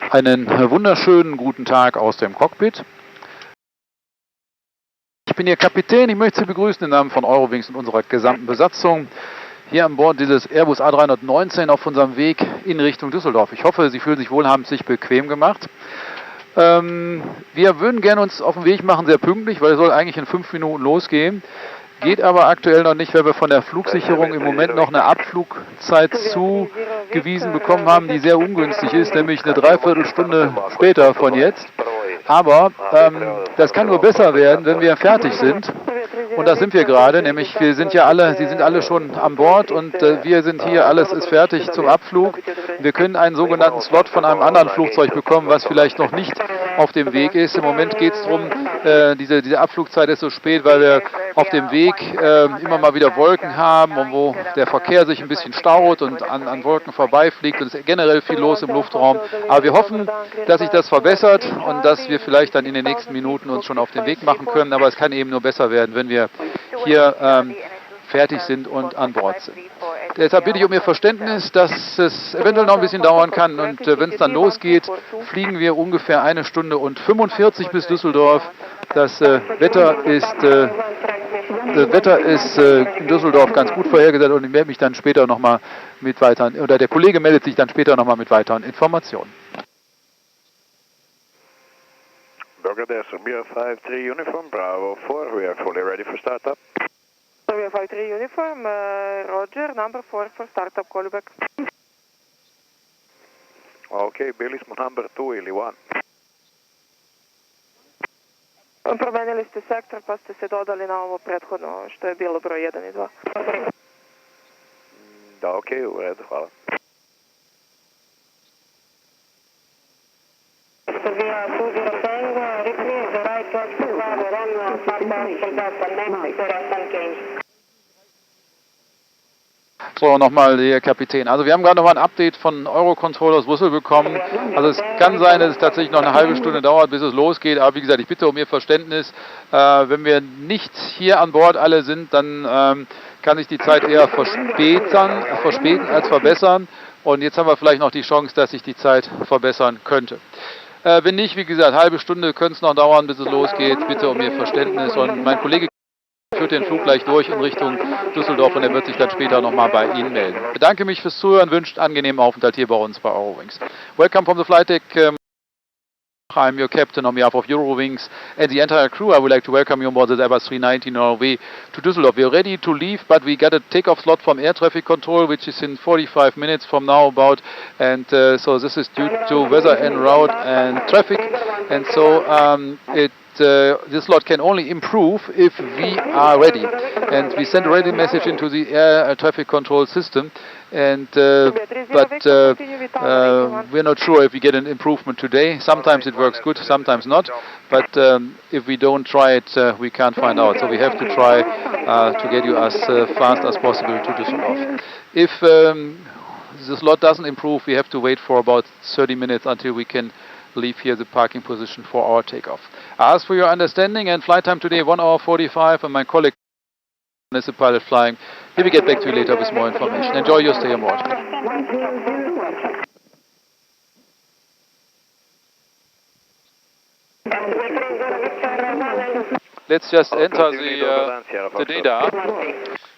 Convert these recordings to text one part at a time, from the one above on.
Einen wunderschönen guten Tag aus dem Cockpit. Ich bin Ihr Kapitän, ich möchte Sie begrüßen im Namen von Eurowings und unserer gesamten Besatzung hier an Bord dieses Airbus A319 auf unserem Weg in Richtung Düsseldorf. Ich hoffe, Sie fühlen sich wohl, haben es sich bequem gemacht. Wir würden gerne uns auf den Weg machen, sehr pünktlich, weil es soll eigentlich in 5 Minuten losgehen. Geht aber aktuell noch nicht, weil wir von der Flugsicherung im Moment noch eine Abflugzeit zugewiesen bekommen haben, die sehr ungünstig ist, nämlich eine Dreiviertelstunde später von jetzt. Aber das kann nur besser werden, wenn wir fertig sind. Und das sind wir gerade, nämlich wir sind ja alle, Sie sind alle schon an Bord und wir sind hier, alles ist fertig zum Abflug. Wir können einen sogenannten Slot von einem anderen Flugzeug bekommen, was vielleicht noch nicht auf dem Weg ist. Im Moment geht es darum, diese Abflugzeit ist so spät, weil wir auf dem Weg immer mal wieder Wolken haben und wo der Verkehr sich ein bisschen staut und an Wolken vorbeifliegt und es ist generell viel los im Luftraum. Aber wir hoffen, dass sich das verbessert und dass wir vielleicht dann in den nächsten Minuten uns schon auf den Weg machen können. Aber es kann eben nur besser werden, wenn wir hier fertig sind und an Bord sind. Deshalb bitte ich um Ihr Verständnis, dass es eventuell noch ein bisschen dauern kann und wenn es dann losgeht, fliegen wir ungefähr 1 Stunde und 45 bis Düsseldorf. Das Wetter ist in Düsseldorf ganz gut vorhergesagt und ich melde mich dann später nochmal mit weiteren, oder der Kollege meldet sich dann später nochmal mit weiteren Informationen. Belgrade, Serbia 53 Uniform Bravo 4, we are fully ready for startup. Serbia 53 Uniform, Roger, number 4 for startup, call you back. Okay, Billy smo number 2 ili 1. Promenili ste sektor pa ste se dodali na ovo prethodno što je bilo broj 1 i 2. Da, okej, u redu, hvala. Serbia 205, repeat the right to Bravo, run So, nochmal der Kapitän. Also wir haben gerade nochmal ein Update von Eurocontrol aus Brüssel bekommen. Also es kann sein, dass es tatsächlich noch eine halbe Stunde dauert, bis es losgeht. Aber wie gesagt, ich bitte um Ihr Verständnis. Wenn wir nicht hier an Bord alle sind, dann kann sich die Zeit eher verspäten als verbessern. Und jetzt haben wir vielleicht noch die Chance, dass sich die Zeit verbessern könnte. Wenn nicht, wie gesagt, halbe Stunde könnte es noch dauern, bis es losgeht. Bitte um Ihr Verständnis. Und mein Kollege führt den Flug gleich durch in Richtung Düsseldorf und er wird sich dann später nochmal bei Ihnen melden. Ich bedanke mich fürs Zuhören, wünsche einen angenehmen Aufenthalt hier bei uns bei Eurowings. Welcome from the flight deck. I'm your captain on behalf of Eurowings and the entire crew. I would like to welcome you on board the Airbus A319 on our way to Düsseldorf. We are ready to leave, but we got a takeoff slot from air traffic control, which is in 45 minutes from now about. And so this is due to weather en route and traffic. And so this slot can only improve if we are ready. And we send a ready message into the air traffic control system. And but we're not sure if we get an improvement today. Sometimes it works good, sometimes not. But if we don't try it, we can't find out. So we have to try to get you as fast as possible to Düsseldorf. If the slot doesn't improve, we have to wait for about 30 minutes until we can leave here the parking position for our takeoff. I ask for your understanding and flight time today 1 hour 45 and my colleague is the pilot flying. He will get back to you later with more information. Enjoy your stay on board. Let's just enter the data.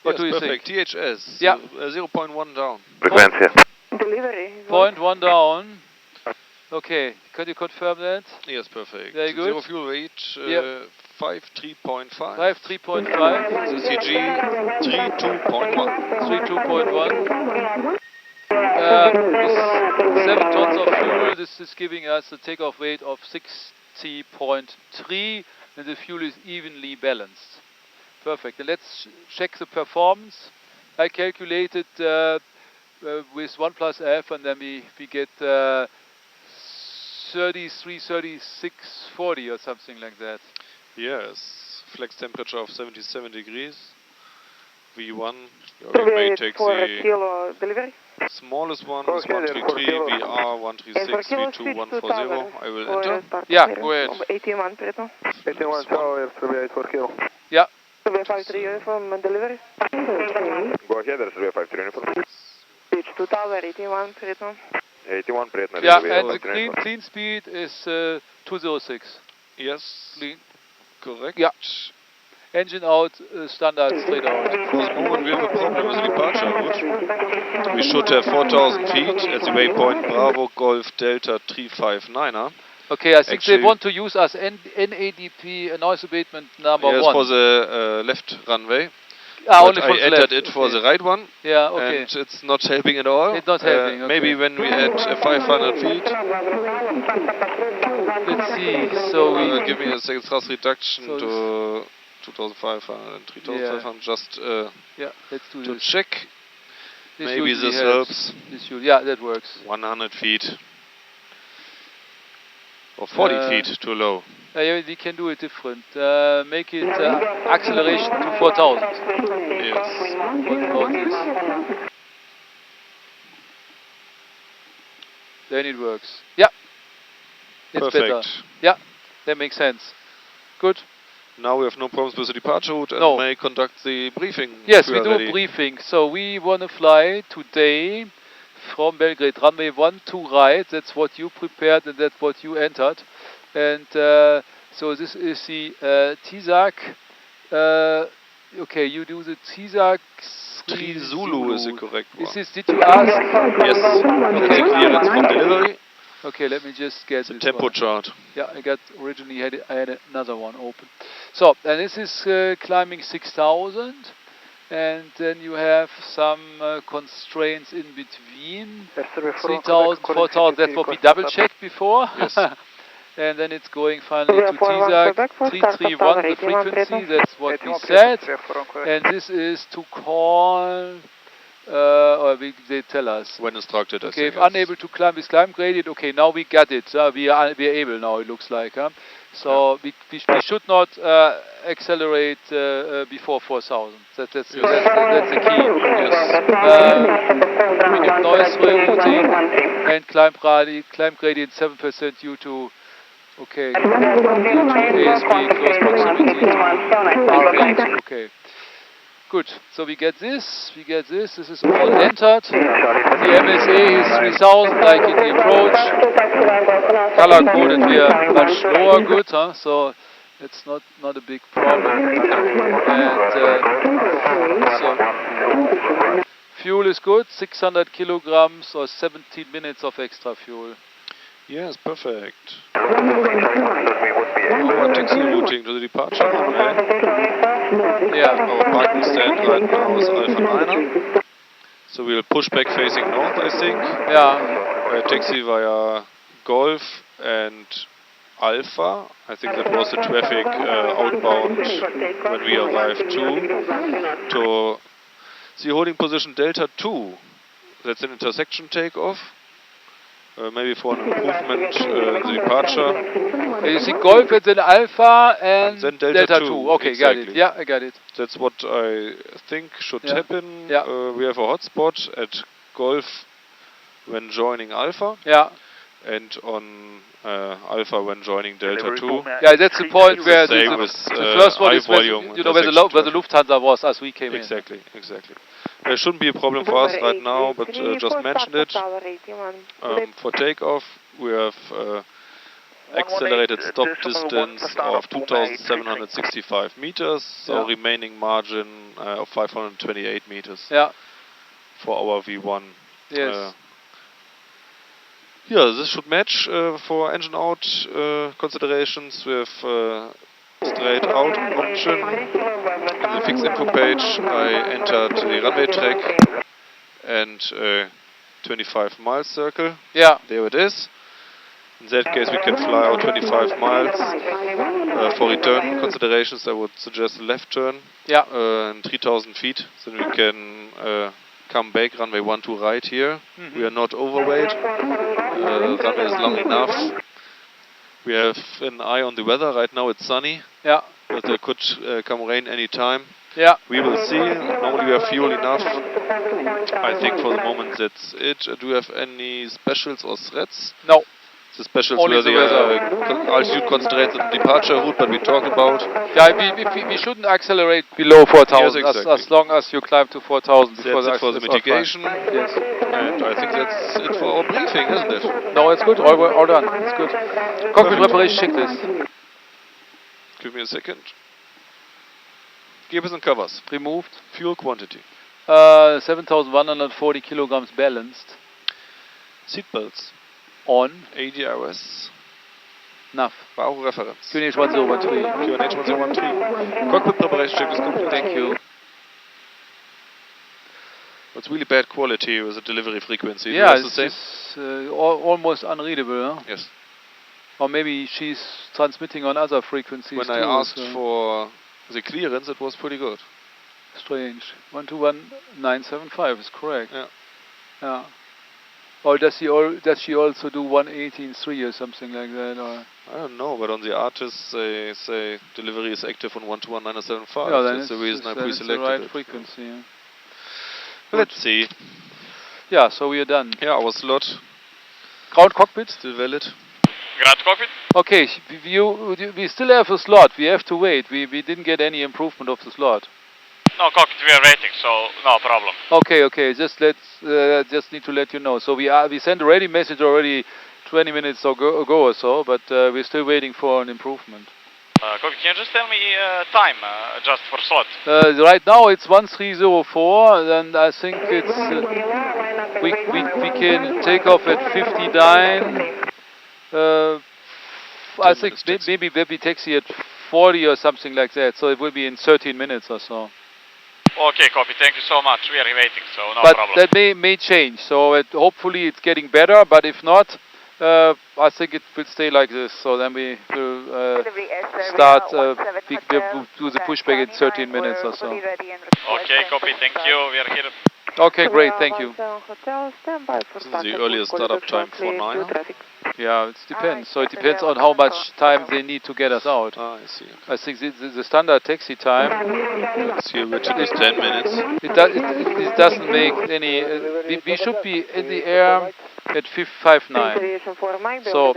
What do you perfect. think? THS, yeah. 0.1 down. Frequentie. Delivery. 0.1 down. Okay, could you confirm that? Yes, perfect. Very good. Zero fuel weight, 53.5. 53.5. CG 32.1. 32.1. 7 tons of fuel. This is giving us a takeoff weight of 60.3, and the fuel is evenly balanced. Perfect. And let's check the performance. I calculated with 1 plus F, and then we get 33, 36, 40 or something like that. Yes, flex temperature of 77 degrees. V1, your may take the smallest one is 133, VR 136, V2 140. I will enter. Yeah, go ahead. 81, Preto. 81 tower, Serbia 84 kilo. Yeah. Serbia 53 uniform delivery. Go ahead, Serbia 53 uniform. Pitch 2 tower, 81, Preto. 81, Bretner. Yeah, and the clean speed is 206. Yes. Clean. Correct. Yeah. Engine out, standard straight out. For the moment we have a problem with the departure route. We should have 4,000 feet at the waypoint Bravo Golf Delta 359er. Okay, I think they want to use us NADP, noise abatement number 1. Yes, for the left runway. Only I for the entered left. it for the right one. Yeah, okay. And it's not helping at all. It's not helping, okay. Maybe when we add 500 feet. Let's see, so we... give me a second thrust reduction to 2,500 and 3,500, just yeah, let's do to this. check. Maybe this helps. Yeah, that works. 100 feet. Or 40 feet too low. Yeah, we can do it different. Make it acceleration to 4,000. Yes. What about this? Then it works. Yeah. It's Perfect. better. Yeah, that makes sense. Good. Now we have no problems with the departure route and may conduct the briefing. Yes, we do a briefing. So we want to fly today from Belgrade, runway 12 right. That's what you prepared and that's what you entered. And so this is the TSAC. Okay, you do the TSAC 3 Zulu is the correct one. Did you ask? Yes. Okay. Clearance from delivery. Okay, let me just get the tempo chart. Yeah, I had another one open. So, and this is climbing 6,000. And then you have some constraints in between. 3,000, 4,000, that's what we double checked before. Yes. And then it's going finally to TSAC 331, the frequency, that's what we said. And this is to call, or they tell us. When instructed, okay, if unable to climb with climb gradient, okay, now we got it. We are able now, it looks like. So we should not accelerate before 4,000. That's the key. Yes. We have noise rerouting and climb gradient 7% due to ASP close proximity to R8. Okay. Good. So we get this. This is all entered. The MSA is 3,000, like in the approach. Color coded, we are much lower. Good, huh? So it's not a big problem. And so fuel is good. 600 kilograms or 17 minutes of extra fuel. Yes, perfect. Our taxi routing to the departure runway. Yeah. Our parking stand right now is Alpha 9er. So we'll push back facing north, I think. Yeah. Taxi via Golf and Alpha. I think that was the traffic outbound when we arrived to the holding position Delta 2. That's an intersection takeoff. Maybe for an improvement the departure. You see Golf and then Alpha and then Delta 2. Okay, exactly. got it. Yeah, I got it. That's what I think should happen. Yeah. We have a hotspot at Golf when joining Alpha. Yeah. And on Alpha when joining Delta 2. Yeah, that's the point where the first one is where the Lufthansa was as we came in. Exactly. There shouldn't be a problem for us right now, but just mentioned it. For takeoff, we have accelerated stop distance of 2,765 meters, so remaining margin of 528 meters for our V1. Yes. This should match for engine out considerations with straight out option. In the fixed info page I entered the runway track and 25 mile circle. Yeah. There it is. In that case we can fly out 25 miles. For return considerations I would suggest a left turn. Yeah. And 3,000 feet. Then we can come back runway 12 right here. We are not overweight. Runway is long enough. We have an eye on the weather. Right now it's sunny. Yeah. But there could come rain any time. Yeah. We will see. Normally we have fuel enough. I think for the moment that's it. Do you have any specials or threats? No. The specials Only were the the altitude constraints and departure route, but we talked about. Yeah, we shouldn't accelerate below 4,000 Yes, exactly. as long as you climb to 4,000. That's it for the mitigation. Yes. And I think that's it for our briefing, isn't it? No, it's good. All done. It's good. Cockpit preparation checklist. Give me a second. Gears and covers. Removed. Fuel quantity. 7,140 kilograms balanced. Seatbelts. On. ADRS. NAV. Bravo reference. QNH 1013. QNH 1013. Cockpit preparation check is complete. Thank you. It's really bad quality with the delivery frequency. Yeah, it's the same. Almost unreadable. Huh? Yes. Or maybe she's transmitting on other frequencies. When I asked for the clearance, it was pretty good. Strange. 121975 is correct. Yeah. Yeah. Or does she also do 118.3 or something like that? Or I don't know, but on the artists they say delivery is active on 121975. yeah, then that's the reason I pre-selected the right it. frequency. Yeah. Let's see. Yeah, so we are done. Yeah, our slot. Ground cockpit? Still valid. Ground cockpit? Okay, we still have a slot. We have to wait. We didn't get any improvement of the slot. No, cockpit, we are waiting, so no problem. Okay. Just need to let you know. So we sent a ready message already 20 minutes ago or so, but we're still waiting for an improvement. Cockpit, can you just tell me time, just for slot? Right now it's 1304, and I think it's we can take off at 59. I think maybe taxi at 40 or something like that. So it will be in 13 minutes or so. Okay, copy. Thank you so much. We are waiting, so no but problem. That may change. So hopefully it's getting better. But if not, I think it will stay like this. So then we will start. We will do the pushback in 13 minutes or so. Okay, copy. Thank you. We are here. Okay, great. Thank you. This is the earliest startup time for 9. Yeah, it depends. So it depends on how much time they need to get us out. Ah, I see. I think the standard taxi time. Let's see, which is 10 minutes. It doesn't make any. We should be in the air at 559. So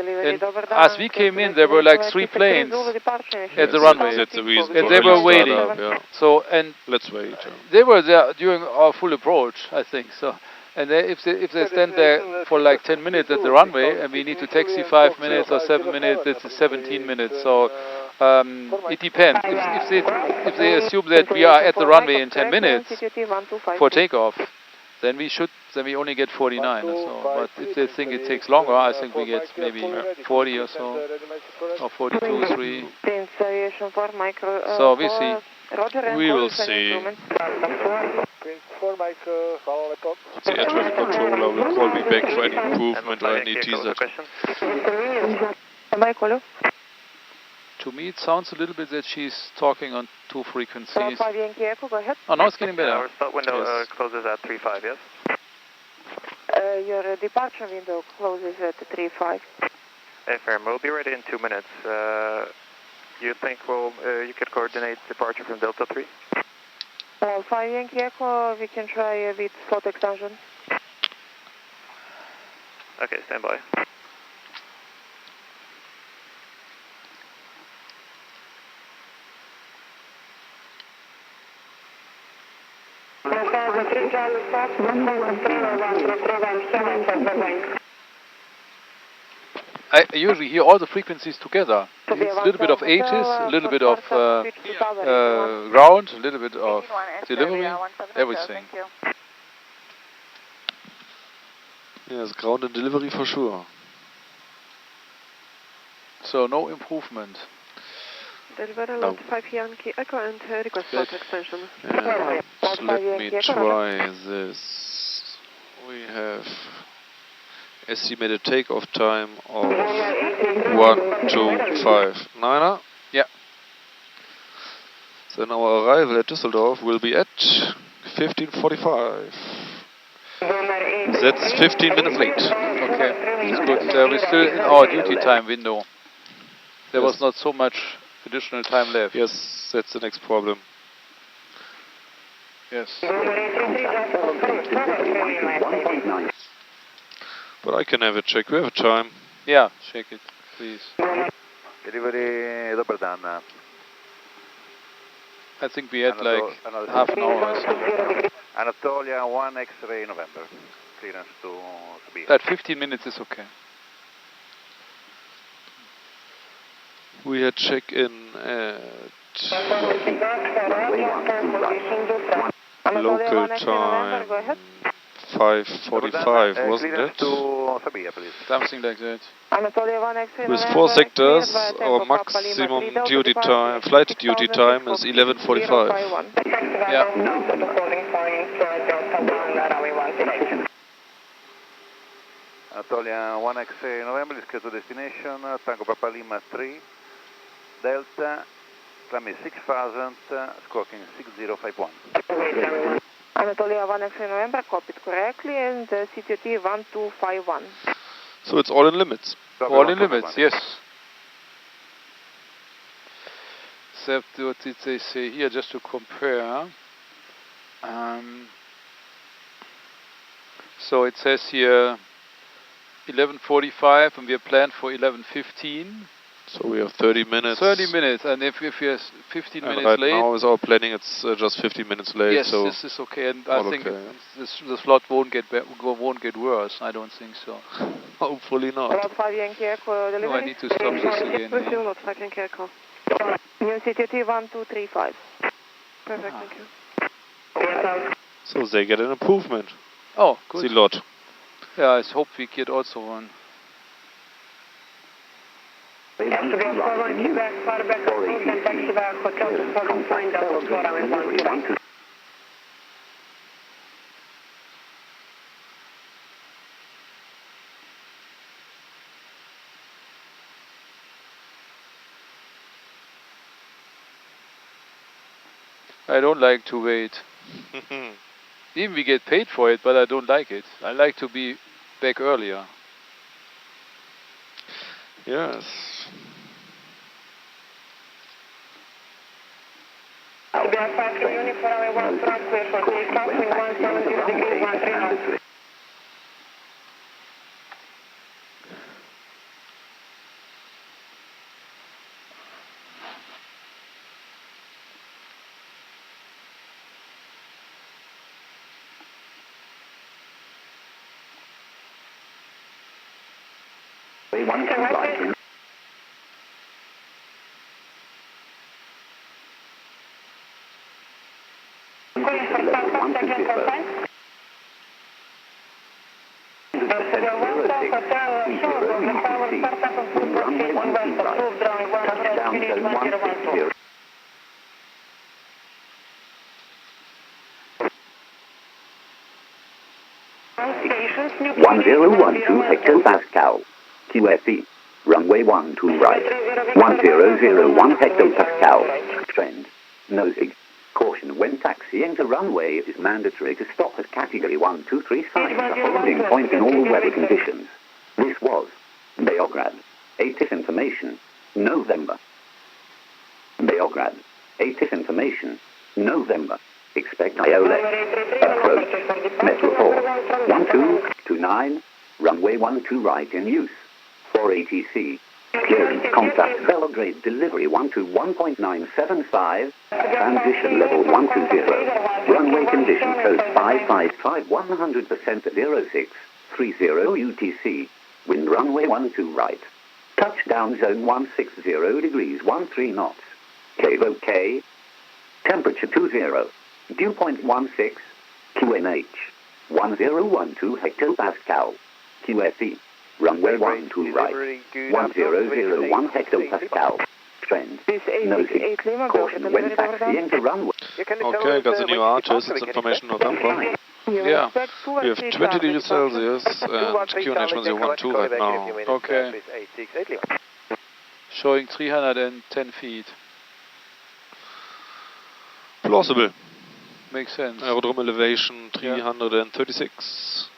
as we came in, there were like 3 planes at the runway, That's the reason and they were waiting. Yeah. So let's wait. They were there during our full approach, I think. So. And if they stand there for like 10 minutes at the runway, and we need to taxi 5 minutes or 7 minutes, it's 17 minutes. So it depends. If they assume that we are at the runway in 10 minutes for takeoff, then we only get 49 or so. But if they think it takes longer, I think we get maybe 40 or so, or 42, 3. So we see. We will see. The air traffic controller will call me back for any improvement or any teaser. To me, it sounds a little bit that she's talking on 2 frequencies. Go ahead. Oh, now it's getting better. Our start window closes at 3.5, yes? Your departure window closes at 3.5. Affirm, we'll be ready in 2 minutes. You think you could coordinate departure from Delta 3? 5 Yankee Echo, we can try with slot extension. Okay, stand by. I usually hear all the frequencies together. It's a little bit of H's, a little bit of ground, a little bit of delivery, everything. Yes, ground and delivery for sure. So no improvement. Deliver lot 5 Yankee Echo and request slot extension. Yeah. So let me try this. We have estimated takeoff time of 1259. Yeah. Then our arrival at Düsseldorf will be at 15:45. That's 15 minutes late. Okay, that's good. We're still in our duty time window. There was not so much additional time left. Yes, that's the next problem. Yes. But I can have a check. We have time. Yeah, check it, please. Delivery double done. I think we had like half an hour or so. Anatolia 1 X-ray November. Clearance to Serbia. That 15 minutes is okay. We had check-in at local time 5:45, wasn't it? To Serbia, please. Something like that. With 4 sectors, our maximum duty time, flight duty time is 11:45. Yeah. Anatolia 1 X-ray November is clear to destination. Tango Papa Lima 3 Delta. Climbing 6000, squawking 6051. Anatolia 1 X-ray November, copied correctly, and CTT 1251. So it's all in limits. All in limits, yes. Except what did they say here, just to compare. So it says here 11:45 and we are planned for 11:15. So we have 30 minutes. 30 minutes, and if you're 15 minutes right late... now with our planning it's just 15 minutes late. Yes, so this is okay, and I think okay, the slot won't get worse, I don't think so. Hopefully not. No, I need to stop this again. New CTT 1235. Perfect, thank you. So they get an improvement. Oh, good. The lot. Yeah, I hope we get also one. I don't like to wait. Even we get paid for it, but I don't like it. I like to be back earlier. Yes. Hectopascal, QFE, runway 12 right, 1001 hectopascal, trend, nosing. Caution, when taxiing to runway, it is mandatory to stop at category 1, 2, 3 signs, a holding point in all weather conditions. This was Belgrade. ATIS information, November. Belgrade. ATIS information, November. Expect Iola. Approach. Metro 4. 1229. Runway 12 right in use. For ATC. Clearance contact Belgrade delivery 121.975. Transition level 120. Runway condition code 555 100% 0630 UTC. Wind runway 12 right. Touchdown zone 160 degrees 13 knots. Kilo K. Temperature 20. Dew point 16. QNH. 1012 hectopascal. QFE. Runway 12 right. 1001 hectopascal. Trend. Nosing. Caution when taxiing to runway. Okay, got the new artist. It's information November. Yeah. We have 20 degrees Celsius and QNH 1012 right now. Okay. Showing 310 feet. Plausible. Makes sense. Aerodrome elevation 336.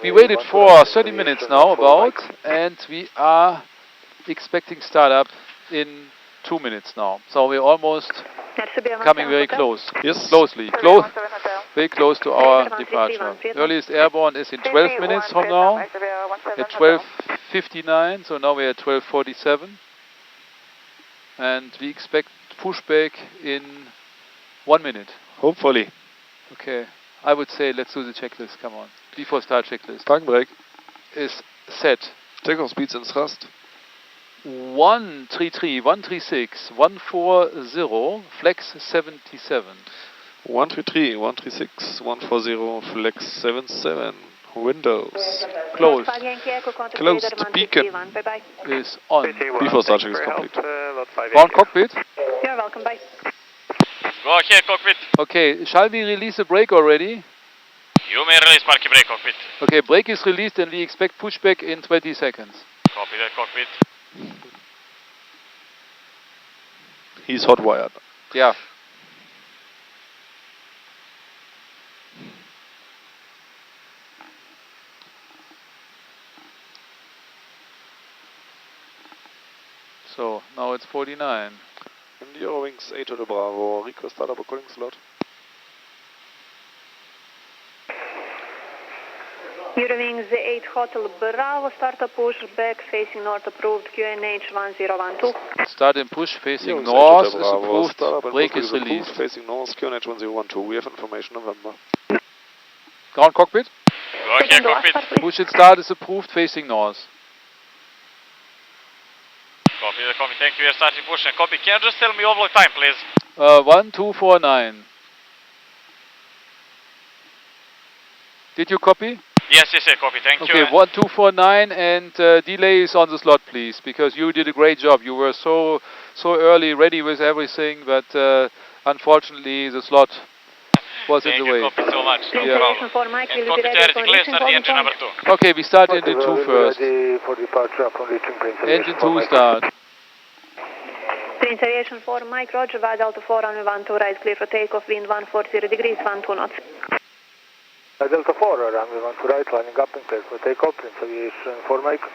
We waited for 30 minutes now about, and we are expecting startup in 2 minutes now. So we're almost Coming very close. Yes. Closely. Very close to our departure. Earliest airborne is in 12 minutes from now. At 12:59, so now we're at 12:47. And we expect pushback in 1 minute. Hopefully. Okay. I would say let's do the checklist. Come on. Before start checklist. Park brake. Is set. Takeoff speeds in thrust. 133, 136, 140, flex 77. 133, 136, 140, flex 77. Windows. Closed. Closed. Beacon Is on. Before start check is complete. Ground cockpit. You're welcome, bye. Go ahead, cockpit. Okay, shall we release the brake already? You may release parking brake, cockpit. Okay, brake is released and we expect pushback in 20 seconds. Copy that, cockpit. He's hot wired. Yeah. So, now it's 49. And Eurowings Eight Hotel Bravo, request startup or calling slot. Eurowings Eight Hotel Bravo, start a push back facing north approved QNH 1012. Start and push facing Eurowings north is Bravo, approved, startup and brake push is released. Facing north, QNH 1012. We have information November. Ground cockpit. Go ahead, cockpit. Push and start is approved facing north. Copy the copy. Thank you. We are starting push and copy. Can you just tell me overload time, please? 1249. Did you copy? Yes, copy. Thank you. Okay, 1249 and delay is on the slot, please, because you did a great job. You were so early, ready with everything, but unfortunately the slot was in the way. Thank you, copy so much. No Yeah. problem. And copy to everything clear, start the engine number 2. Okay, we start engine 2 first. Engine 2 start. Prince Aviation 4, Mike Roger, via Delta 4, runway 12, right clear for takeoff, wind 140 degrees, 12 knots. Delta 4, runway 12 right, lining up and clear for takeoff, Prince Aviation 4, Mike.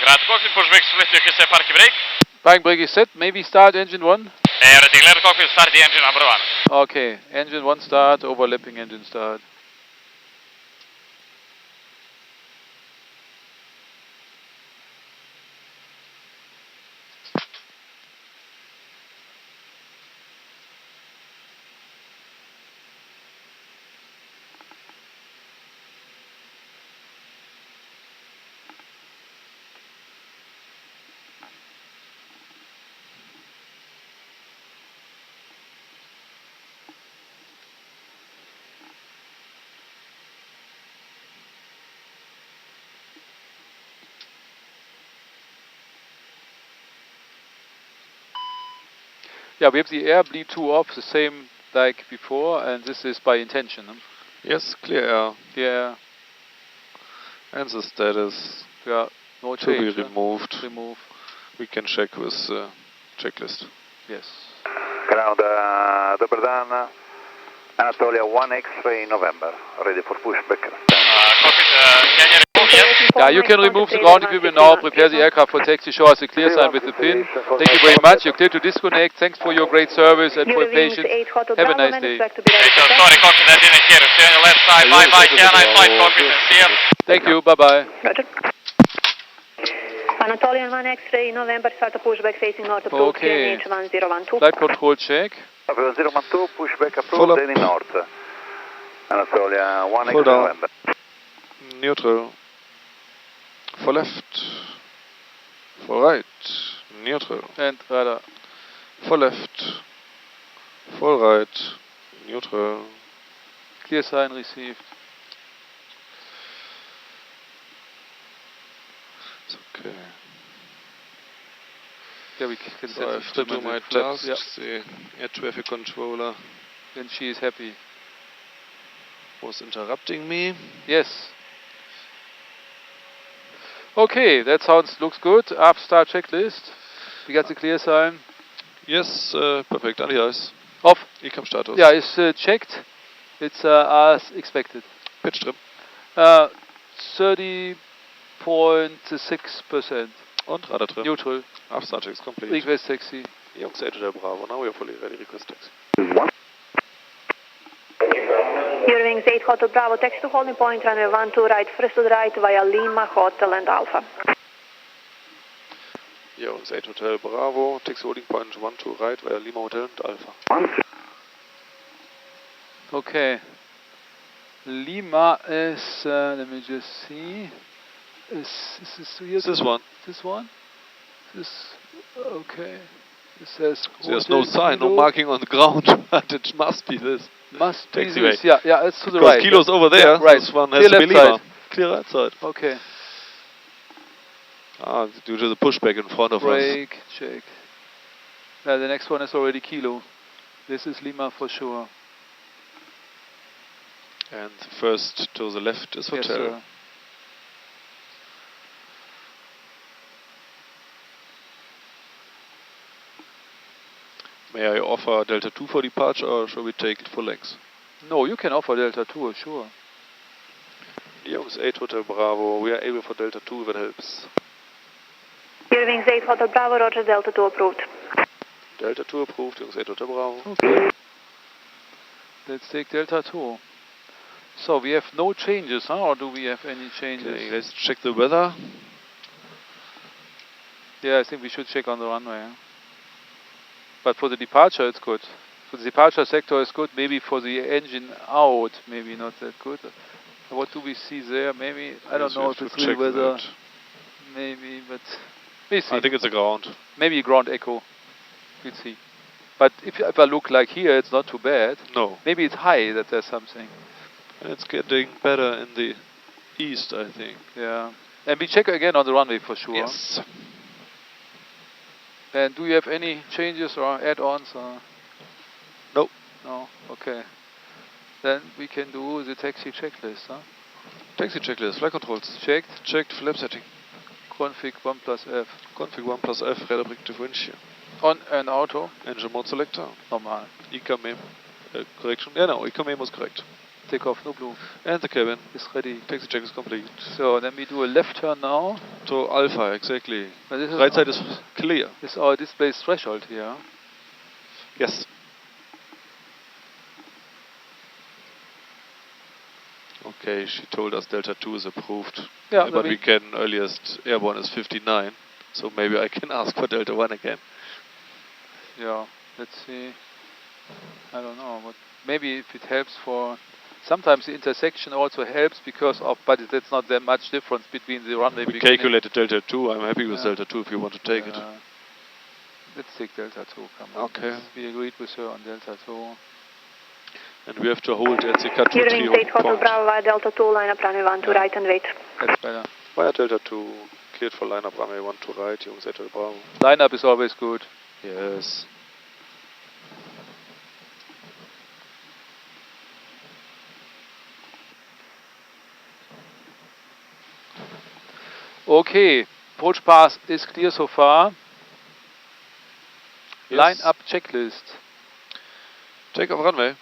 Grand cockpit, push brake split, you can say parking brake. Parking brake is set. Maybe start engine 1. Everything clear, cockpit, start the engine number 1. Okay, engine 1 start, overlapping engine start. Yeah, we have the air bleed 2 off, the same like before, and this is by intention. Huh? Yes, clear air. Yeah. And the status Yeah, no to change. be removed. Remove. We can check with checklist. Yes. Ground double down. Anatolia 1 X-ray November, ready for pushback. Cockpit, can you remove yet? Yeah, you can remove the ground equipment now, prepare the aircraft for taxi, show us a clear sign with the pin. Thank you very much, you're clear to disconnect, thanks for your great service and for your patience. Have a nice day. Sorry, cockpit, I didn't hear you. See you on your left side. Bye-bye, can I flight, cockpit, and see you. Thank you, bye-bye. Roger. Anatolian 1 X-ray, November, start a pushback facing north approved, Okay. QNH 1012. Flight control check. 012, pushback Full approved, up. heading north. Anatolia 1 Full X-ray down. November. Neutral. For left. For right. Neutral. And radar. For left. For right. Neutral. Clear sign received. It's okay. Yeah, we can So I have to do my tasks. The air traffic controller and she is happy. Was interrupting me. Yes. Okay, that looks good. Start checklist. We got the clear sign. Yes, perfect. Alias. Off. ICAM-Status. Yeah, it's checked. It's as expected. Pitch trim. 30.6%. Und Radar trim. Neutral. Start checks complete. Request taxi. Eurowings Eight Hotel Bravo. Now we are fully ready. Request taxi. Eurowings 8 Hotel Bravo, taxi to holding point, runway 12 right, first to the right via Lima, Hotel and Alpha. Eurowings 8 Hotel Bravo, taxi holding point 12 right via Lima, Hotel and Alpha. Okay. Lima is, let me just see. Is this here? This one. This one? This, okay. It says there's no sign, no marking on the ground, but it must be this. Must be taxiway. this, yeah, it's to the because right. Kilo's over there, yeah, right. This one has Clear to be left Lima. side. Clear right side. Okay. Due to the pushback in front of us. Brake, check. The next one is already Kilo. This is Lima for sure. And the first to the left is Hotel. Yes, sir. May I offer Delta 2 for departure, or shall we take it for legs? No, you can offer Delta 2, sure. Eurowings 8 Hotel Bravo, we are able for Delta 2 if it helps. Eurowings 8 Hotel Bravo, Roger, Delta 2 approved. Delta 2 approved, Eurowings 8 Hotel Bravo. Okay. Let's take Delta 2. So we have no changes, huh? Or do we have any changes? Okay, let's check the weather. Yeah, I think we should check on the runway. Huh? But for the departure, it's good. For the departure sector, it's good. Maybe for the engine out, maybe not that good. What do we see there? Maybe, I don't know if it's real weather. That. Maybe, but we see. I think it's a ground. Maybe ground echo. We'll see. But if I look like here, it's not too bad. No. Maybe it's high that there's something. It's getting better in the east, I think. Yeah. And we check again on the runway for sure. Yes. And do you have any changes or add-ons? Nope. No? Okay. Then we can do the taxi checklist, huh? Taxi checklist, flight controls. Checked. Checked, flap setting. Config 1+F. Config 1+F, radar predictive winch here. On an auto. Engine mode selector. Normal. ICAM correction. Yeah, no, ICAM was correct. Takeoff, no blue. And the cabin is ready. Taxi check is complete. So then we do a left turn now. To Alpha, exactly. This right side is clear. This is our display threshold here. Yes. Okay, she told us Delta 2 is approved. Yeah, but we can, earliest airborne is 59. So maybe I can ask for Delta 1 again. Yeah, let's see. I don't know, but maybe if it helps for... Sometimes the intersection also helps because of, but that's not that much difference between the runway. We calculated Delta 2. I'm happy with Delta 2 if you want to take it. Let's take Delta 2. Come on. Okay. We agreed with her on Delta 2. And we have to hold at the cut to Eurowings 8 Hotel Bravo via Delta 2, line up runway 12 right and wait. That's better. Via Delta 2, cleared for line up runway 12 right, Eurowings 8 Hotel Bravo. Line up is always good. Yes. Okay, approach path is clear so far. Yes. Line up checklist. Takeoff runway.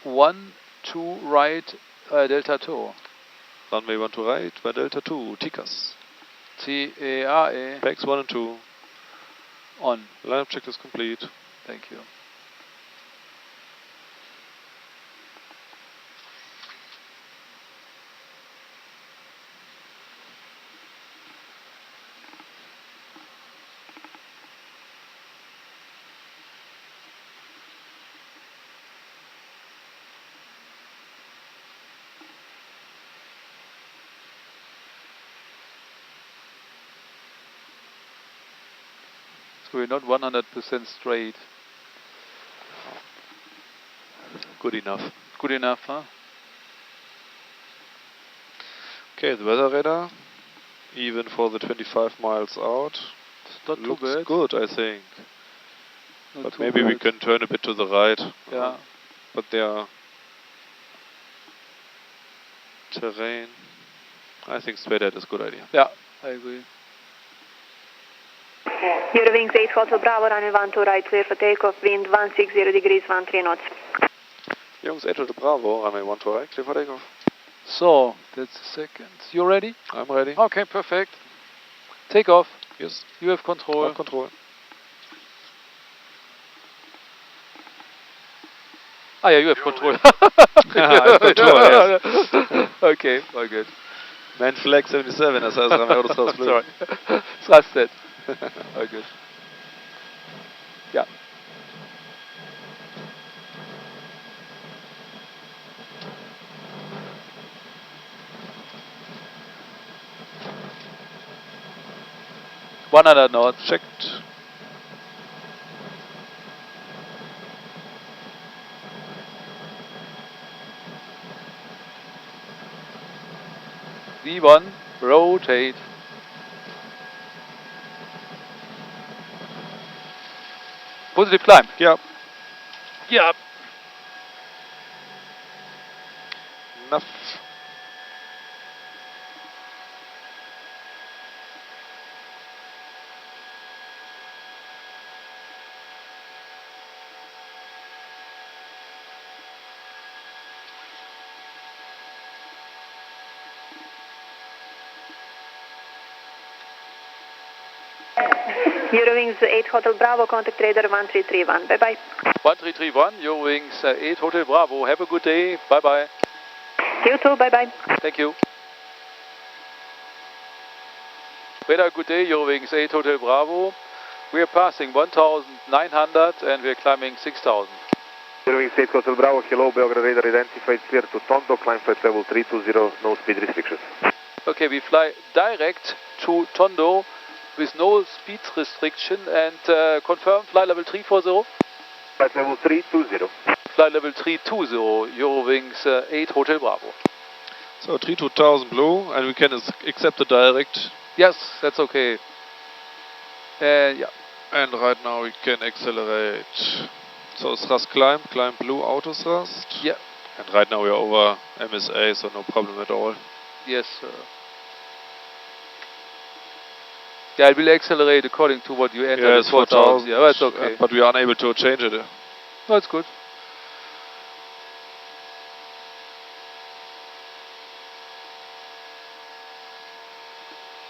1, 2 right, Delta 2. Runway 12 right by Delta 2, TICAS. TARA. Packs 1 and 2. On. Line up check is complete. Thank you. So we're not 100% straight. Good enough. Good enough, huh? Okay, the weather radar, even for the 25 miles out, It's not looks too bad. good, I think. Not But too maybe we bad. can turn a bit to the right. Yeah. But there terrain. I think straight ahead is a good idea. Yeah, I agree. Eurowings 8 Hotel Bravo, runway 12 right, clear for takeoff, wind 160 degrees, 13 knots. Eurowings 8 Hotel Bravo, runway 12 right, clear for takeoff. So, that's a second. You ready? I'm ready. Okay, perfect. Take off. Yes. You have control. Control. Ah, yeah, you have control. I have control, yes. Okay, all good. Man flag 77, das heißt, Runway Autostraße Blue. Sorry. Trusted. All good. Yeah. $100 knots. Checked. V1, rotate. Positive climb. Yeah. Yeah. Enough. Eurowings 8 Hotel Bravo, contact radar 1331. Bye bye. 1331, Eurowings 8 Hotel Bravo. Have a good day. Bye bye. You too, bye bye. Thank you. Radar, good day, Eurowings 8 Hotel Bravo. We are passing 1,900 and we are climbing 6,000. Eurowings 8 Hotel Bravo, hello, Belgrade radar identified, clear to Tondo, climb flight level 320, no speed restrictions. Okay, we fly direct to Tondo with no speed restriction and confirm flight level 340. Flight level 320. Flight level 320, Eurowings 8 Hotel Bravo. So 32,000 blue, and we can accept the direct. Yes, that's okay. Yeah. And right now we can accelerate. So thrust climb blue, auto thrust. Yeah. And right now we are over MSA, so no problem at all. Yes, sir. Yeah, it will accelerate according to what you enter. Yeah, it's 4,000. Yeah, that's okay. But we are unable to change it. That's good.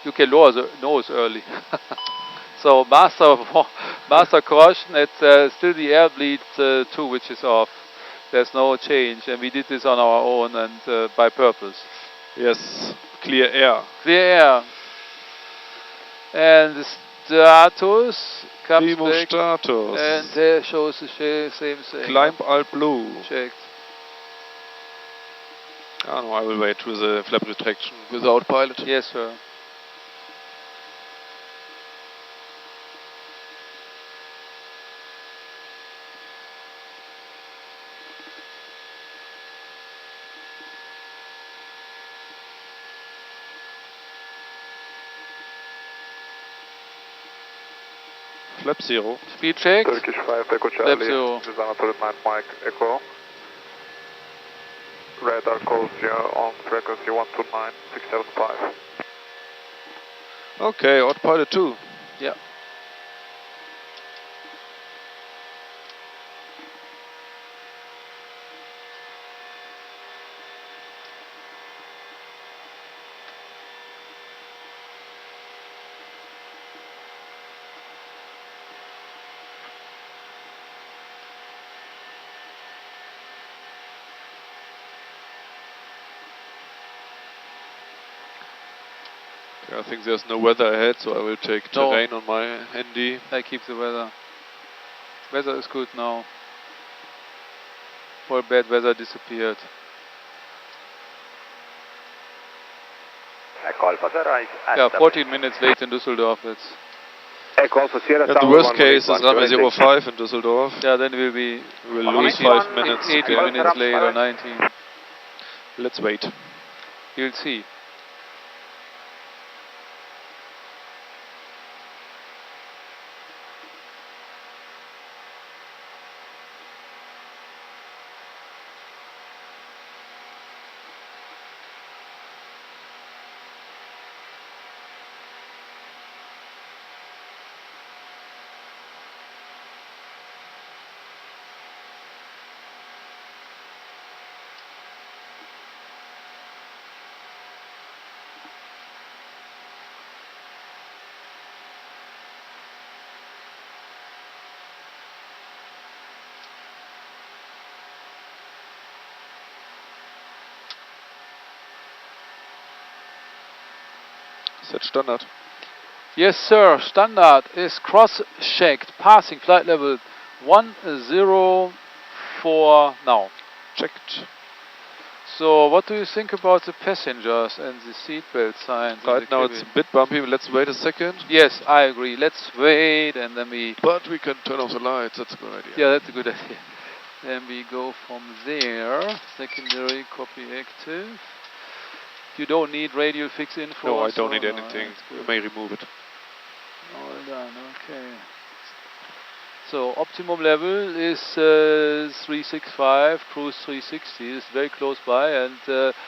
You can lower the nose early. So master caution, it's still the air bleed 2 which is off. There's no change, and we did this on our own and by purpose. Yes, clear air. Clear air. And the status comes Primo back status. and there shows the same thing. Climb alt blue. Checked. Oh no, I will wait with the flap retraction without pilot. Yes, sir. Flap 0. Speed check. Turkish 5 Echo Flap Charlie. 0. This is Anatoly 9 Mike Echo. Radar calls you on frequency 129.675. Okay, autopilot 2. Yeah. I think there's no weather ahead, so I will take terrain on my handy. I keep the weather. Weather is good now. All bad weather disappeared. I call for the right. Yeah, 14 minutes late in Düsseldorf. That's Echo Alpha Sierra And the Tower, worst 118, case is runway 128. 05 in Düsseldorf. Yeah, then we'll be We'll lose 5 minutes 18 again. minutes late or 19. Let's wait. You'll see. Set standard. Yes, sir. Standard is cross-checked, passing flight level 104 now. Checked. So, what do you think about the passengers and the seatbelt signs? Right now it's a bit bumpy. Let's wait a second. Yes, I agree. Let's wait and then we... But we can turn off the lights. That's a good idea. Yeah, that's a good idea. Then we go from there. Secondary copy active. You don't need radio fix info? No, I don't need anything. You may remove it. All done, okay. So optimum level is 365, cruise 360. It's very close by and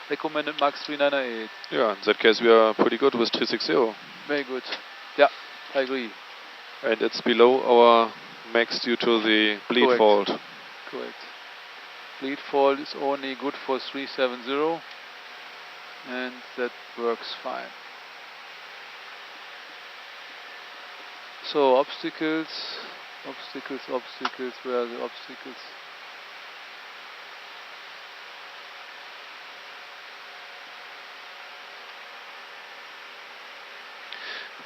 recommended max 398. Yeah, in that case we are pretty good with 360. Very good. Yeah, I agree. And it's below our max due to the bleed fault. Correct. Bleed fault is only good for 370. And that works fine. So obstacles, where are the obstacles?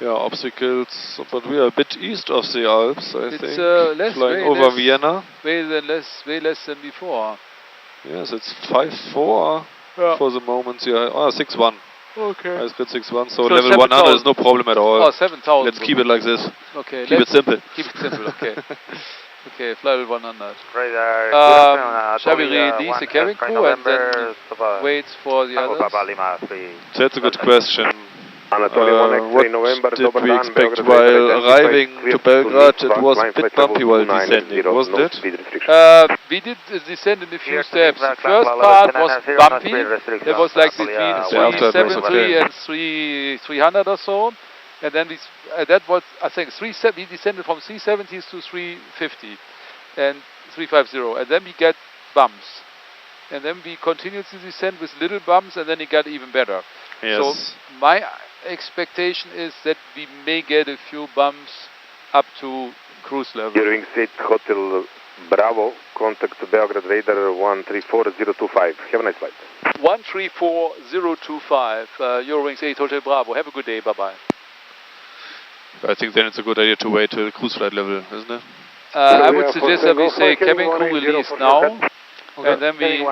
Yeah, obstacles, but we are a bit east of the Alps, I think. Less, flying over Vienna. Way less than before. Yes, it's 5-4 for the moment. Yeah, 6-1. Okay. I split 6-1, so level 100 is no problem at all. Oh, 7,000. Let's keep it like this. Okay. Keep it simple. Keep it simple, okay. Okay, fly level 100. Shall we release the cabin crew and then wait for the others? That's a good question. Anatoly 1X-ray November, What did we expect while arriving to Belgrade? It was a bit bumpy while descending, wasn't it? We did descend in a few steps. The first part was bumpy. It was like between 370 and 300 or so. And then that was, I think, we descended from 370s to 350 and 350. And then we get bumps. And then we continued to descend with little bumps, and then it got even better. Yes. So my expectation is that we may get a few bumps up to cruise level. Eurowings Eight Hotel Bravo, contact Belgrade radar 134025. Have a nice flight. 134025, Eurowings Eight Hotel Bravo. Have a good day, bye-bye. I think then it's a good idea to wait till cruise flight level, isn't it? I would suggest that we say cabin crew release now, and then we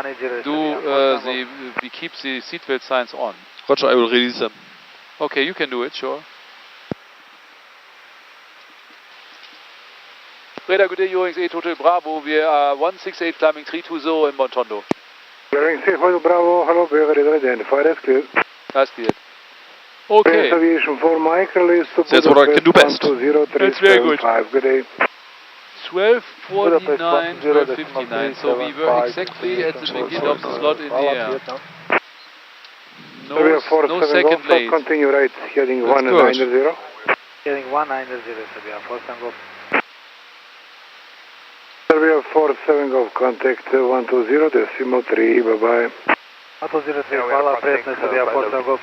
we keep the seatbelt signs on. Roger, I will release them. Okay, you can do it, sure. Radar, good day, Eurowings 8 Hotel Bravo. We are 168 climbing 320 in Montondo. Eurowings 8 Hotel Bravo, hello, Belgrade, identified as clear. That's cleared. Okay. Aviation for Mike, release to that's what I can do best. That's very good. Good day. 12:49, 12:59, so we were exactly at the beginning of the slot in the air. No second late. Continue right, heading 190. Heading 190, Serbia 47 Golf. Serbia 47 Golf, contact 120.3, bye-bye. 120.3, hvala, prijetno Serbia 47 Golf.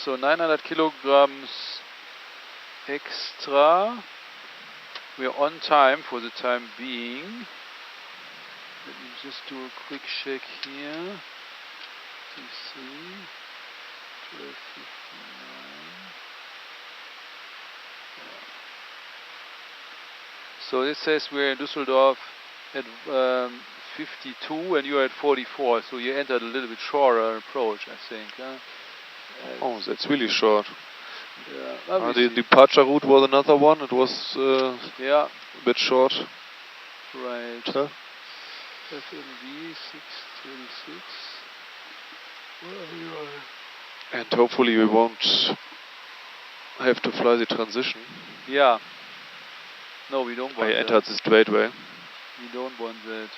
So 900 kilograms extra. We are on time for the time being. Let me just do a quick check here. 53, 12, 59. So this says we're in Düsseldorf at 52 and you're at 44, so you entered a little bit shorter approach, I think. Oh, that's really short. Yeah, the departure route was another one, it was yeah, a bit short. Right. Huh? FMV 636. Where are you? And hopefully we won't have to fly the transition. Yeah. No, we don't want I that. entered the straightway. We don't want that.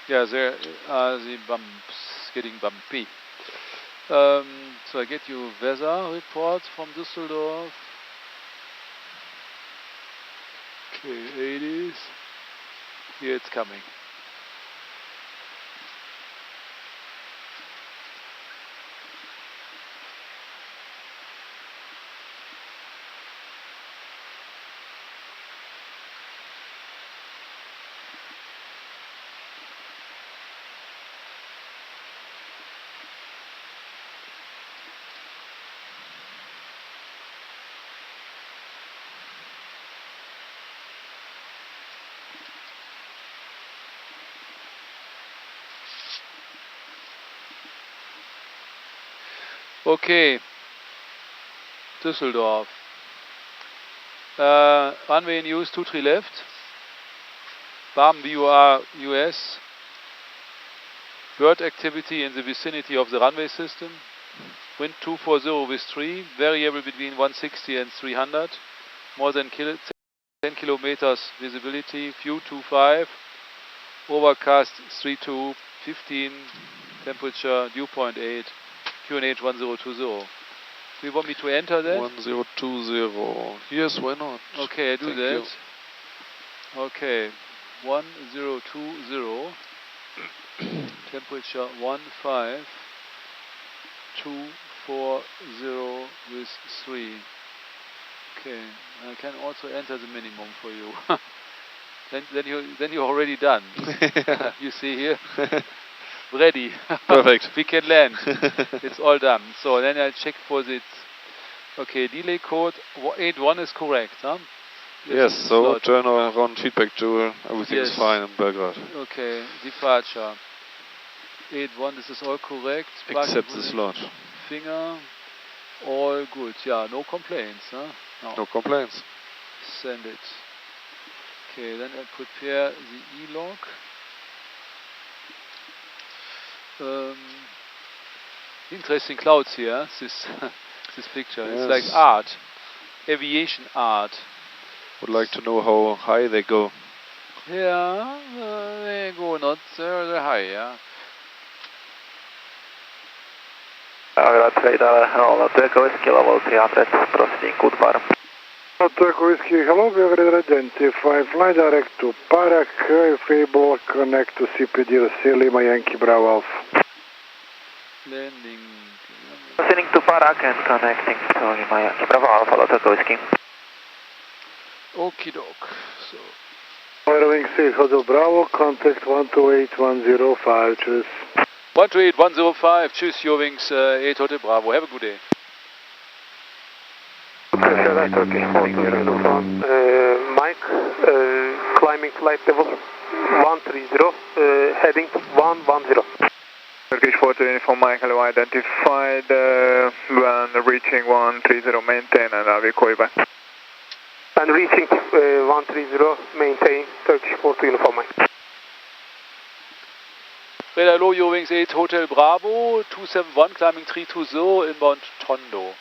Yeah, there are the bumps, getting bumpy. So I get you weather reports from Düsseldorf. Okay, 80s. Here it's coming. Okay, Düsseldorf. Runway in use, 23 left. BAM VUR US. Bird activity in the vicinity of the runway system. Wind 240 with 3, variable between 160 and 300. More than 10 kilometers visibility, view 25. Overcast 32, 15, temperature, dew point 8. QNH 1020. Do you want me to enter that? 1020. Yes, why not? Okay, I do Thank that. you. Okay, 1020. Temperature 15. 240 with 3. Okay, I can also enter the minimum for you. then you're already done. You see here. Ready. Perfect. We can land. It's all done. So then I check for it. Okay, delay code 81 is correct, huh? Yes, so slot. turn around feedback to everything is fine in Belgrade. Okay, departure. 81, this is all correct. Except the slot. Finger, all good. Yeah, no complaints, huh? No complaints. Send it. Okay, then I prepare the E-log. Interesting clouds here, this picture. Yes. It's like art, aviation art. Would like to know how high they go. Yeah, they go not very high, yeah. Takeoff Whiskey level 300, proceeding goodbye. Takeoff Whiskey, hello, Belgrade identify, fly direct to Parak, if able, connect to CPDLC, Lima Yankee Bravo Alpha. Landing. Proceeding to Parak and connecting to Lima Yankee Bravo Alpha, Takeoff Whiskey. Okie doke. So. Eurowings Eight Hotel Bravo, contact 128105, cheers. 128105, choose Eurowings Eight Hotel Bravo. Have a good day. Mike, climbing flight level 130, heading 110. Turkish 424 Mike, hello, identified, when reaching 130, maintain, and I'll be call you back. And reaching 130, maintain, Turkish 424 Mike. Radar low, Eurowings 8 Hotel Bravo, 271, climbing 320, inbound Tondo.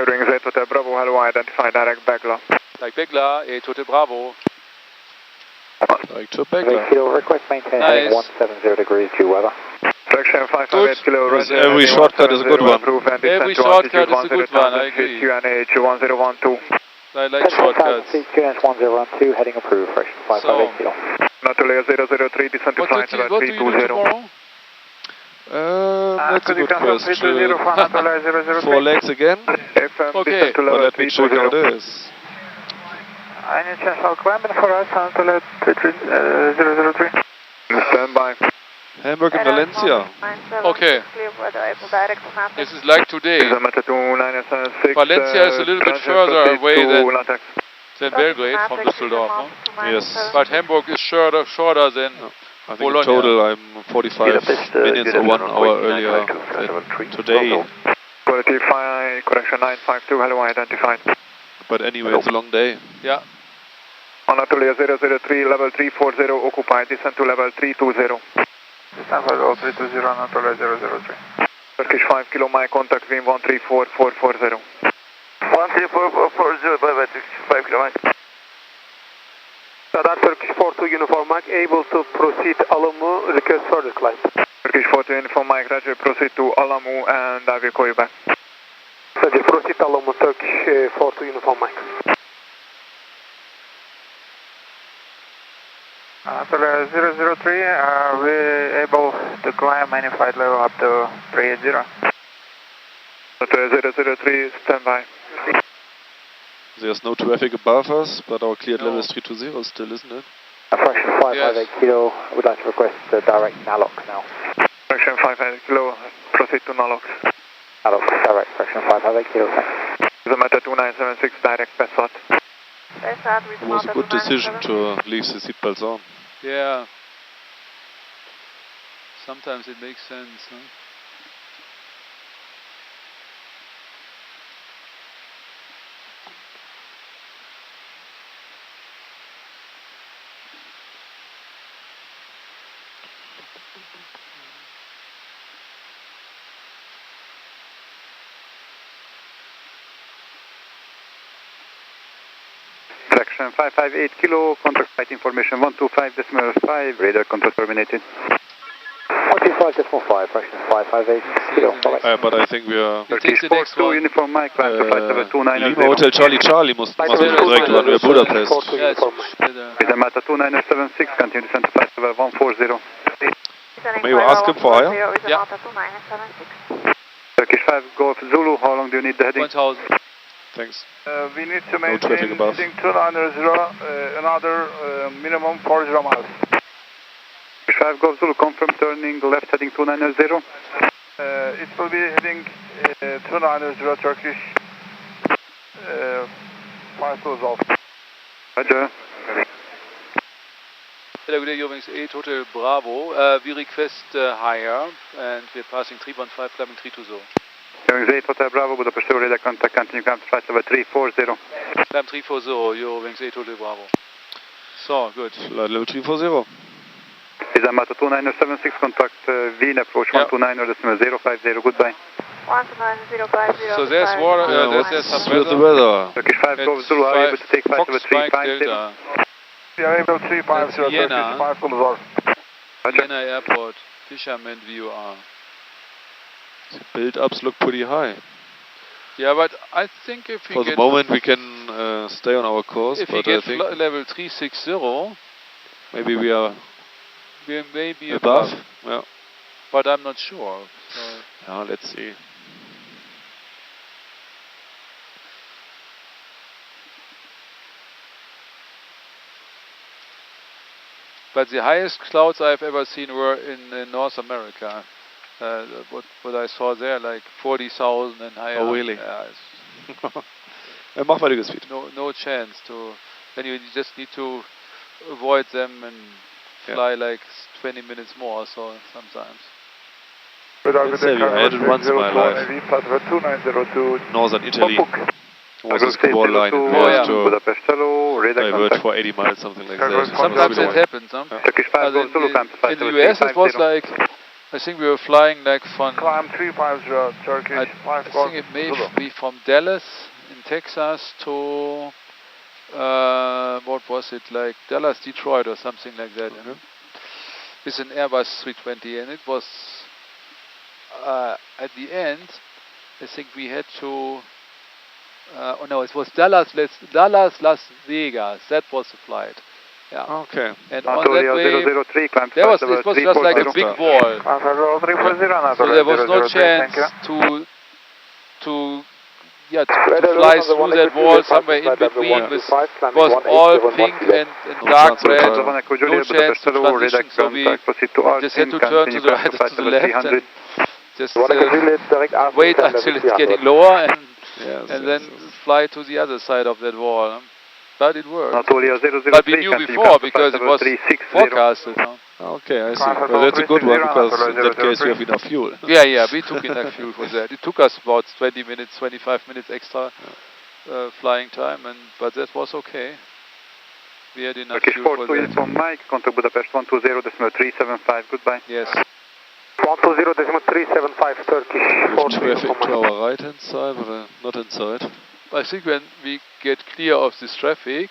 Eurowings 8 Hotel Bravo, hello, identified, direct Begla. Like Begla, 8 Hotel Bravo. Like to Begla. Request maintain, nice. heading 170 degrees, due weather. Fraction 558 kilo, Because every shortcut is a good one. Every shortcut is a good one, I agree. QNH 1012. I like shortcuts. QNH 1012, heading approved, fraction 558 kilo. Natalia 003, descent to flight level 320. What do you do tomorrow? That's a good question. 4 legs again? Okay. But let me check how it is. Any chance of climbing for us, Natalia 003? Stand by. Hamburg and Valencia. Okay. This is like today. Valencia is a little bit further away than Belgrade from Düsseldorf. Huh? Yes. But Hamburg is shorter than I think Bologna. in total I'm 45 minutes or 1 hour earlier than today. Quality 5, correction 952, hello, identified. But anyway, it's a long day. Yeah. Anatolia 003, level 340, occupied, descent to level 320. Descent level 320, Anatolia 003. Turkish 5 kilo, my contact wind 134440. 134440, bye bye, Turkish 5 kilo. Radar Turkish 42 Uniform Mike, able to proceed Alamu, request further climb. Turkish 42 Uniform Mike, Roger, proceed to Alamu and I will call you back. Roger, proceed Alamu, Turkish 42 Uniform Mike. Anatolia 003, are we able to climb any flight level up to 380? Anatolia 003, stand by. There's no traffic above us, but our cleared level is 320 still, isn't it? Fraction 558 kilo, I would like to request direct Nalox now. Fraction 558 kilo, proceed to Nalox. Nalox, direct, fraction 558 kilo, thanks. Zamata 2976, direct Passat. It was a good decision to leave the seatbelts on. Yeah. Sometimes it makes sense, huh? Fraction 558 kilo, contact flight information 125.5, radar control terminated. 125.5, fraction 558 kilo, But I think we are... Turkish 42 Uniform Mike, climb to flight level 290. Lima Hotel Charlie must be direct runway Budapest. Yeah, it's better. Zamata 2976, continue descent to flight level 140. May you ask him for hire? Yeah. Turkish 5 Golf Zulu, how long do you need the heading? 1000. Thanks. We need to No traffic maintain above. heading 290, another minimum 40 miles. Turkish 5 Golf Zulu, confirm turning left heading 290. It will be heading 290 Turkish 5 to off. Roger. Hello, good day, Eurowings Eight Hotel Bravo. We request higher, and we're passing 315, climbing 320. Eurowings Eight Hotel Bravo, Budapest radar contact, continue climb to flight level 340. Climb 340, Eurowings Eight Hotel Bravo. So, good. Flight level 340. Is Yamato 2976, contact Wien, approach 129.050, goodbye. 129.050. So there's water, there's some With the weather. weather. Turkish 5 Golf Zulu, are you able to take flight level 350? Delta. We are able 350, Turkish Vienna. 5 to off. Vienna Airport, Fisherman VUR. The build-ups look pretty high. Yeah, but I think if we For get... the moment we can stay on our course, if we but get I think level 360, maybe we are we may be above. above. Yeah. But I'm not sure. So Yeah, let's see. but the highest clouds I've ever seen were in North America. What I saw there, like 40,000 and higher. Oh, really? Yeah, Mach weiter Speed. no chance to. Then you just need to avoid them and fly like 20 minutes more. So sometimes. Let's say I had it once in my life. Northern Italy. Was a squall line and we had to divert for 80 miles, something like that. Sometimes it happens, huh? In the US it was like, I think we were flying like from... Climb 350, Turkish 5 I think it may be from Dallas in Texas to... what was it, like Dallas, Detroit or something like that. It's an Airbus 320 and it was at the end, I think we had to. Oh no, it was Dallas, Las Vegas. That was the flight. Yeah. Okay. And on that way, it was just like a big wall. So there was no chance to fly through that wall somewhere in between. It was all pink and dark red. No chance to transition, so we just had to turn to the right or to the left and just wait until it's getting lower and then fly to the other side of that wall. But it worked. But we knew before because it was forecasted. Okay, I see. Well, that's a good one because in that case you have enough fuel. Yeah, we took enough fuel for that. It took us about 20 minutes, 25 minutes extra flying time, but that was okay. We had enough fuel for that. From Mike, contact Budapest 120.375, goodbye. Yes. 120.375 Turkish. Traffic to our right hand side, but not inside. I think when we get clear of this traffic,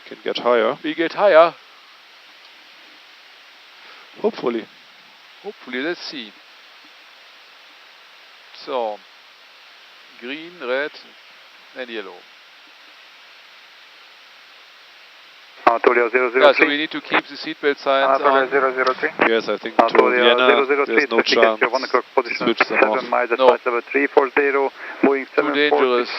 can get higher. We get higher. Hopefully. Let's see. So, green, red, and yellow. Yeah, so we need to keep the seatbelt signs on. Yes, I think to Vienna, there's no chance to switch them off. No. Too dangerous.